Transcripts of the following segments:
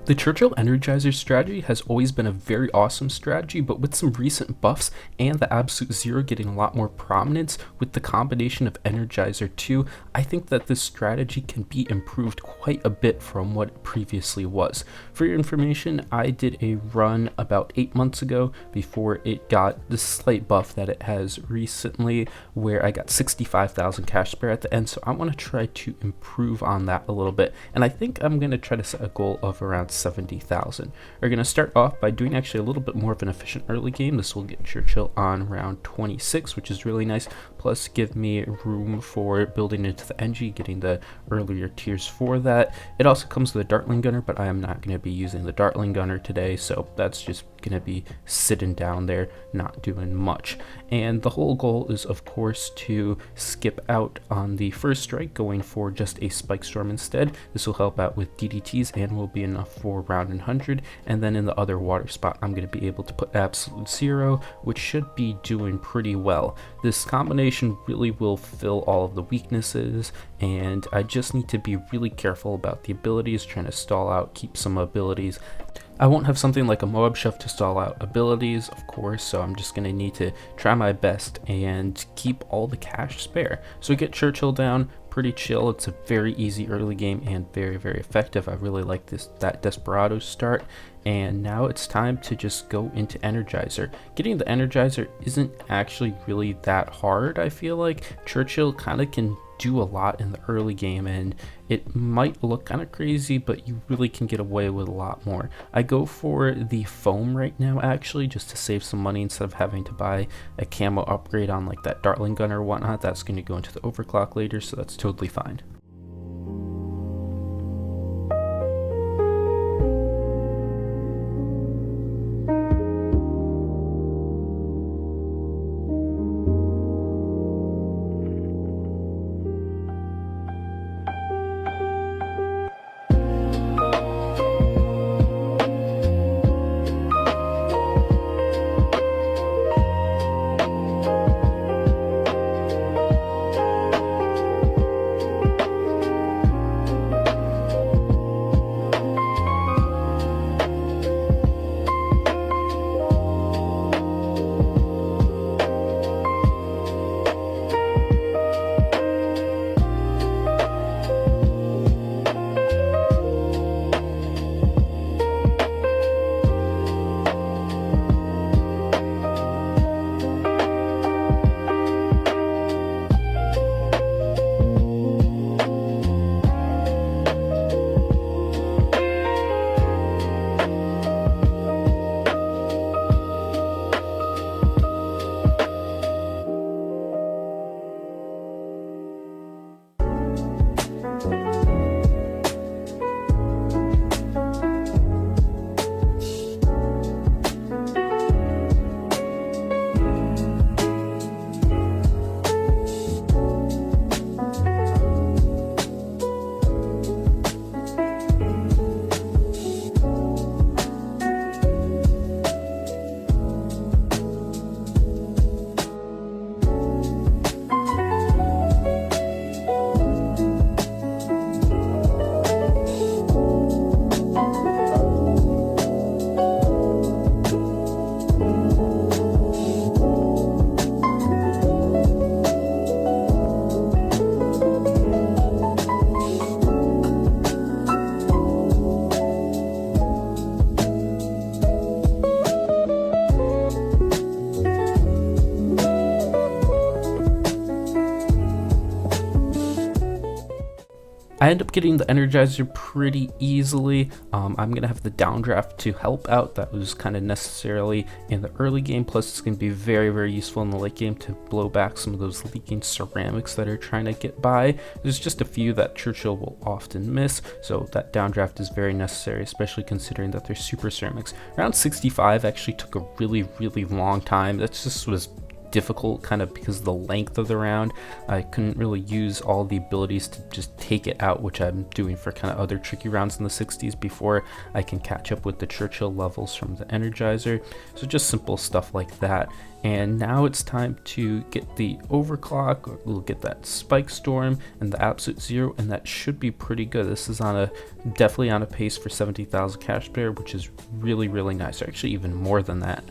The Churchill Energizer strategy has always been a very awesome strategy, but with some recent buffs and the Absolute Zero getting a lot more prominence with the combination of Energizer 2, I think that this strategy can be improved quite a bit from what it previously was. For your information, I did a run about 8 months ago before it got the slight buff that it has recently, where I got 65,000 cash spare at the end, so I want to try to improve on that a little bit, and I think I'm going to try to set a goal of around 70,000. We're going to start off by doing actually a little bit more of an efficient early game. This will get Churchill on round 26, which is really nice, plus give me room for building into the NG, getting the earlier tiers for that. It also comes with a Dartling Gunner, but I am not going to be using the Dartling Gunner today, so that's just going to be sitting down there not doing much. And the whole goal is, of course, to skip out on the first strike, going for just a Spike Storm instead. This will help out with DDTs and will be enough for round 100. And then in the other water spot, I'm going to be able to put Absolute Zero, which should be doing pretty well. This combination really will fill all of the weaknesses, and I just need to be really careful about the abilities, trying to stall out, keep some abilities. I won't have something like a Moab Chef to stall out abilities, of course, so I'm just going to need to try my best and keep all the cash spare. So we get Churchill down, pretty chill. It's a very easy early game and very, very effective. I really like that Desperado start. And now it's time to just go into Energizer. Getting the Energizer isn't actually really that hard, I feel like. Churchill kind of can do a lot in the early game, and it might look kind of crazy, but you really can get away with a lot more. I go for the foam right now, actually, just to save some money instead of having to buy a camo upgrade on like that Dartling Gunner or whatnot. That's going to go into the overclock later, so that's totally fine. I end up getting the Energizer pretty easily. I'm going to have the downdraft to help out. That was kind of necessarily in the early game, plus it's going to be very, very useful in the late game to blow back some of those leaking ceramics that are trying to get by. There's just a few that Churchill will often miss, so that downdraft is very necessary, especially considering that they're super ceramics. Round 65 actually took a really, really long time. That just was difficult kind of because of the length of the round. I couldn't really use all the abilities to just take it out, which I'm doing for kind of other tricky rounds in the 60s before I can catch up with the Churchill levels from the Energizer. So just simple stuff like that. And now it's time to get the overclock. We'll get that spike storm and the absolute zero, and that should be pretty good. This is definitely on a pace for 70,000 cash player, which is really, really nice. Or actually even more than that.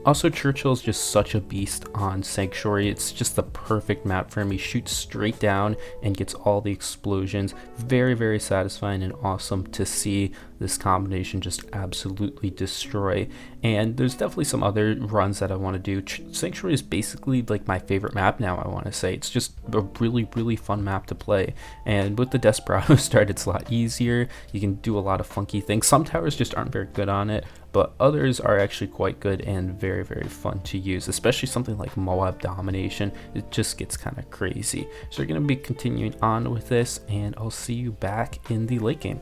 Also, Churchill is just such a beast on Sanctuary. It's just the perfect map for him. He shoots straight down and gets all the explosions. Very, very satisfying and awesome to see this combination just absolutely destroy. And there's definitely some other runs that I want to do. Sanctuary is basically like my favorite map now, I want to say. It's just a really, really fun map to play. And with the Desperado start, it's a lot easier. You can do a lot of funky things. Some towers just aren't very good on it, but others are actually quite good and very, very fun to use, especially something like Moab Domination. It just gets kind of crazy. So we're going to be continuing on with this, and I'll see you back in the late game.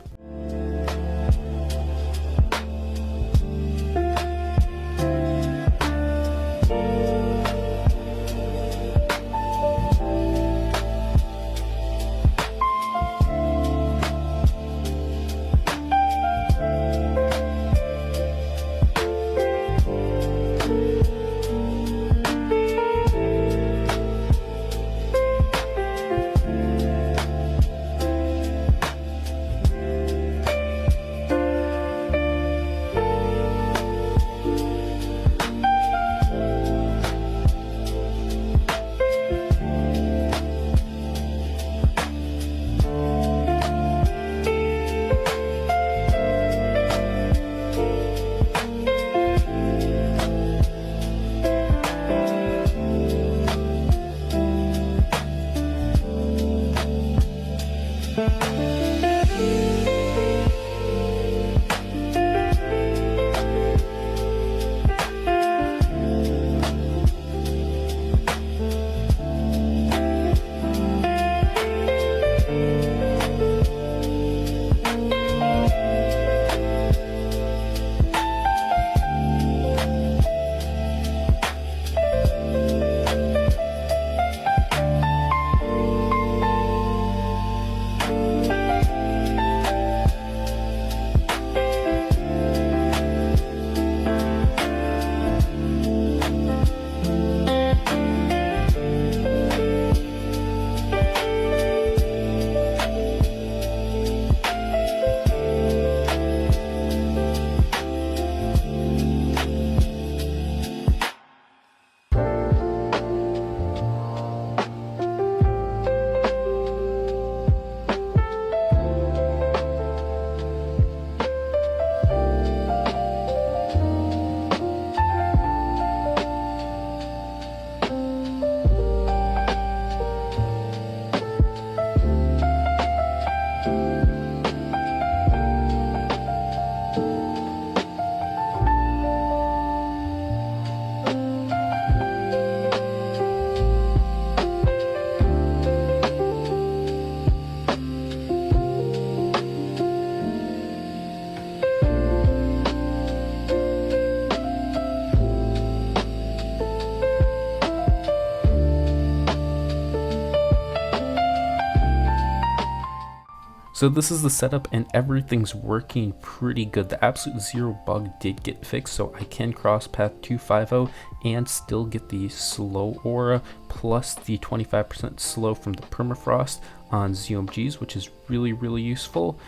So this is the setup and everything's working pretty good. The absolute zero bug did get fixed, so I can cross path 250 and still get the slow aura plus the 25% slow from the permafrost on ZOMGs, which is really, really useful.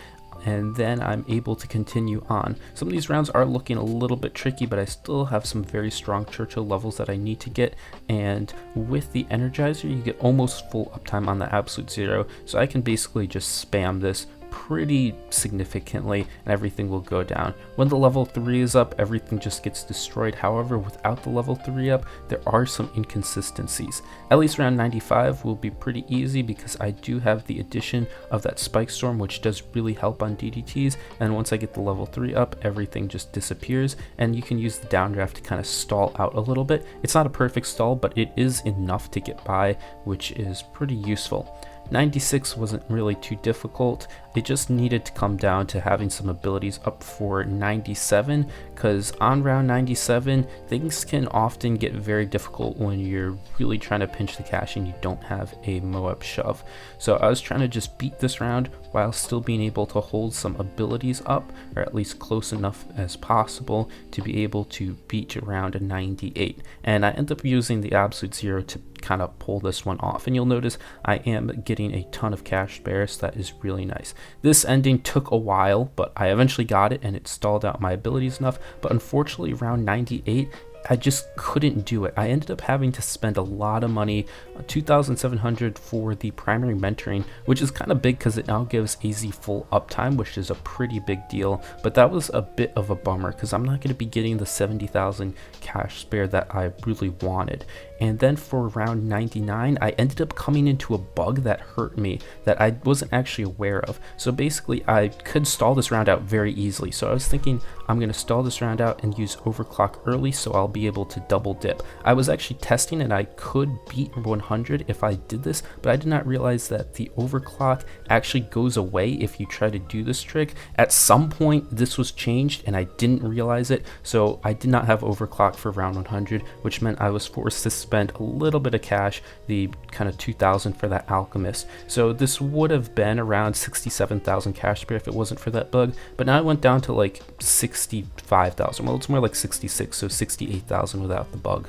And then I'm able to continue on. Some of these rounds are looking a little bit tricky, but I still have some very strong Churchill levels that I need to get. And with the Energizer, you get almost full uptime on the absolute zero. So I can basically just spam this pretty significantly and everything will go down. When the level 3 is up, everything just gets destroyed. However, without the level 3 up, there are some inconsistencies. At least around 95 will be pretty easy because I do have the addition of that spike storm, which does really help on DDTs. And once I get the level 3 up, everything just disappears and you can use the downdraft to kind of stall out a little bit. It's not a perfect stall, but it is enough to get by, which is pretty useful. 96 wasn't really too difficult. It just needed to come down to having some abilities up for 97, because on round 97 things can often get very difficult when you're really trying to pinch the cash and you don't have a Moab shove. So I was trying to just beat this round while still being able to hold some abilities up, or at least close enough as possible to be able to beat around 98. And I end up using the absolute zero to kind of pull this one off, and you'll notice I am getting a ton of cash spares. That is really nice. This ending took a while, but I eventually got it, and it stalled out my abilities enough. But unfortunately around 98 I just couldn't do it. I ended up having to spend a lot of money, 2,700 for the primary mentoring, which is kind of big because it now gives AZ full uptime, which is a pretty big deal. But that was a bit of a bummer because I'm not going to be getting the 70,000 cash spare that I really wanted. And then for round 99, I ended up coming into a bug that hurt me that I wasn't actually aware of. So basically, I could stall this round out very easily. So I was thinking I'm going to stall this round out and use overclock early so I'll be able to double dip. I was actually testing and I could beat 100 if I did this, but I did not realize that the overclock actually goes away if you try to do this trick. At some point, this was changed and I didn't realize it. So I did not have overclock for round 100, which meant I was forced to spend a little bit of cash, the kind of 2,000 for that alchemist. So this would have been around 67,000 cash spare if it wasn't for that bug, but now I went down to like 65,000. Well, it's more like 66, so 68,000 without the bug.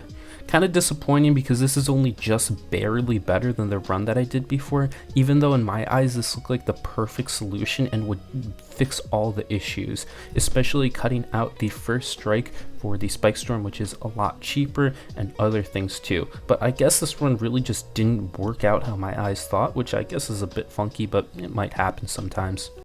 Kind of disappointing because this is only just barely better than the run that I did before, even though in my eyes this looked like the perfect solution and would fix all the issues, especially cutting out the first strike for the spike storm, which is a lot cheaper, and other things too. But I guess this run really just didn't work out how my eyes thought, which I guess is a bit funky, but it might happen sometimes.